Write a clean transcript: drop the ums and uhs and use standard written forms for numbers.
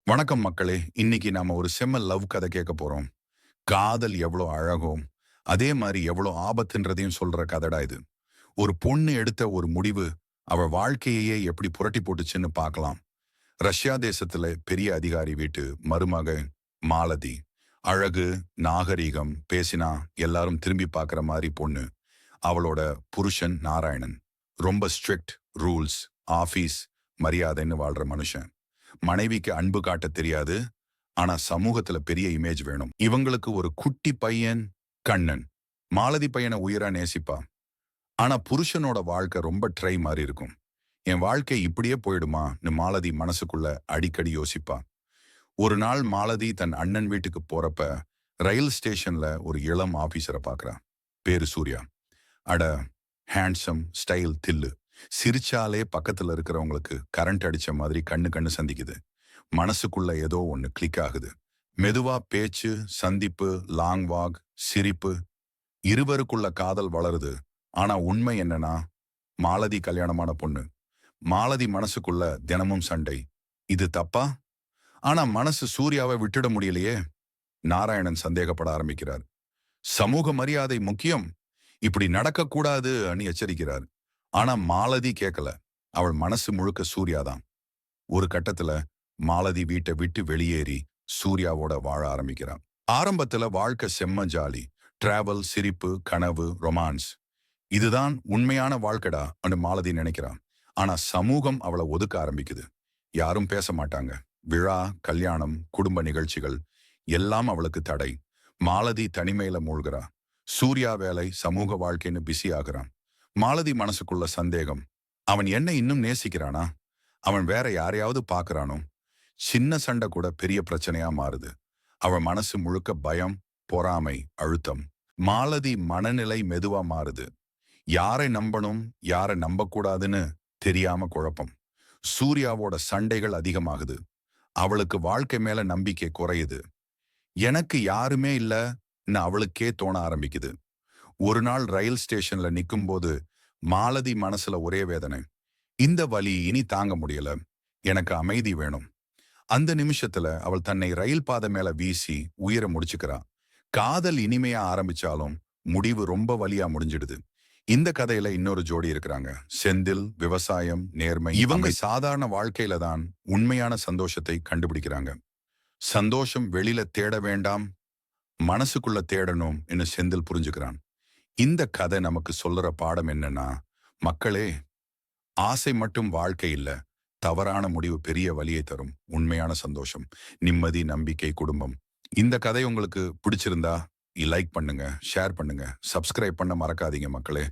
வணக்கம் மக்களே. இன்னைக்கு நாம ஒரு செம்ம லவ் கதை கேட்க போறோம். காதல் எவ்வளோ அழகோ, அதே மாதிரி எவ்வளோ ஆபத்துன்றதையும் சொல்ற கதைடா இது. ஒரு பொண்ணு எடுத்த ஒரு முடிவு அவ வாழ்க்கையையே எப்படி புரட்டி போட்டுச்சுன்னு பார்க்கலாம். ரஷ்யா தேசத்துல பெரிய அதிகாரி வீட்டு மருமக மாலதி. அழகு, நாகரீகம், பேசினா எல்லாரும் திரும்பி பார்க்குற மாதிரி பொண்ணு. அவளோட புருஷன் நாராயணன். ரொம்ப ஸ்ட்ரிக்ட், ரூல்ஸ், ஆபீஸ், மரியாதைன்னு வாழ்ற மனுஷன். மனைவிக்கு அன்பு காட்ட தெரியாது. ஆனா சமூகத்துல பெரிய இமேஜ் வேணும். இவங்களுக்கு ஒரு குட்டி பையன் கண்ணன். மாலதி பையனை உயிரா நேசிப்பா. ஆனா புருஷனோட வாழ்க்கை ரொம்ப ட்ரை மாதிரி இருக்கும். என் வாழ்க்கை இப்படியே போயிடுமான்னு மாலதி மனசுக்குள்ள அடிக்கடி யோசிப்பா. ஒரு நாள் மாலதி தன் அண்ணன் வீட்டுக்கு போறப்ப ரயில் ஸ்டேஷன்ல ஒரு இளம் ஆபீசரை பாக்குறா. பேரு சூர்யா. அட, ஹேண்ட்ஸம், ஸ்டைல், தில்லு. சிரிச்சாலே பக்கத்துல இருக்கிறவங்களுக்கு கரண்ட் அடிச்ச மாதிரி கண்ணு கண்ணு சந்திக்குது. மனசுக்குள்ள ஏதோ ஒண்ணு கிளிக் ஆகுது. மெதுவா பேச்சு, சந்திப்பு, லாங் வாக், சிரிப்பு, இருவருக்குள்ள காதல் வளருது. ஆனா உண்மை என்னன்னா, மாலதி கல்யாணமான பொண்ணு. மாலதி மனசுக்குள்ள தினமும் சண்டை. இது தப்பா? ஆனா மனசு சூர்யாவை விட்டுட முடியலையே. நாராயணன் சந்தேகப்பட ஆரம்பிக்கிறார். சமூக மரியாதை முக்கியம், இப்படி நடக்க கூடாதுன்னு எச்சரிக்கிறார். ஆனா மாலதி கேட்கல. அவள் மனசு முழுக்க சூர்யாதான். ஒரு கட்டத்துல மாலதி வீட்டை விட்டு வெளியேறி சூர்யாவோட வாழ ஆரம்பிக்கிறான். ஆரம்பத்துல வாழ்க்கை செம்ம ஜாலி. டிராவல், சிரிப்பு, கனவு, ரொமான்ஸ். இதுதான் உண்மையான வாழ்க்கடா மாலதி நினைக்கிறான். ஆனா சமூகம் அவளை ஒதுக்க ஆரம்பிக்குது. யாரும் பேச மாட்டாங்க. விழா, கல்யாணம், குடும்ப நிகழ்ச்சிகள் எல்லாம் அவளுக்கு தடை. மாலதி தனிமையில மூழ்கிறா. சூர்யா வேலை, சமூக வாழ்க்கைன்னு பிஸி ஆகுறான். மாலதி மனசுக்குள்ள சந்தேகம். அவன் என்ன இன்னும் நேசிக்கிறானா? அவன் வேற யாரையாவது பாக்குறானோ? சின்ன சண்டை கூட பெரிய பிரச்சனையா மாறுது. அவன் மனசு முழுக்க பயம், பொறாமை, அழுத்தம். மாலதி மனநிலை மெதுவா மாறுது. யாரை நம்பணும், யாரை நம்பக்கூடாதுன்னு தெரியாம குழப்பம். சூர்யாவோட சண்டைகள் அதிகமாகுது. அவளுக்கு வாழ்க்கை மேல நம்பிக்கை குறையுது. எனக்கு யாருமே இல்லன்னு அவளுக்கே தோண ஆரம்பிக்குது. ஒரு நாள் ரயில் ஸ்டேஷன்ல நிக்கும்போது மாலதி மனசுல ஒரே வேதனை. இந்த வலி இனி தாங்க முடியல. எனக்கு அமைதி வேணும். அந்த நிமிஷத்துல அவள் தன்னை ரயில் பாதை மேல வீசி உயிரை முடிச்சுக்கிறா. காதல் இனிமையா ஆரம்பிச்சாலும் முடிவு ரொம்ப வலியா முடிஞ்சிடுது. இந்த கதையில இன்னொரு ஜோடி இருக்கிறாங்க. செந்தில், விவசாயம், நேர்மை. இவங்க சாதாரண வாழ்க்கையில தான் உண்மையான சந்தோஷத்தை கண்டுபிடிக்கிறாங்க. சந்தோஷம் வெளியில தேட வேண்டாம், மனசுக்குள்ள தேடணும் என்று செந்தில் புரிஞ்சுக்கிறான். இந்த கதை நமக்கு சொல்லுற பாடம் என்னன்னா, மக்களே, ஆசை மட்டும் வாழ்க்கை இல்ல. தவறான முடிவு பெரிய வலியை தரும். உண்மையான சந்தோஷம், நிம்மதி, நம்பிக்கை, குடும்பம். இந்த கதை உங்களுக்கு பிடிச்சிருந்தா லைக் பண்ணுங்க, ஷேர் பண்ணுங்க, சப்ஸ்கிரைப் பண்ண மறக்காதீங்க மக்களே.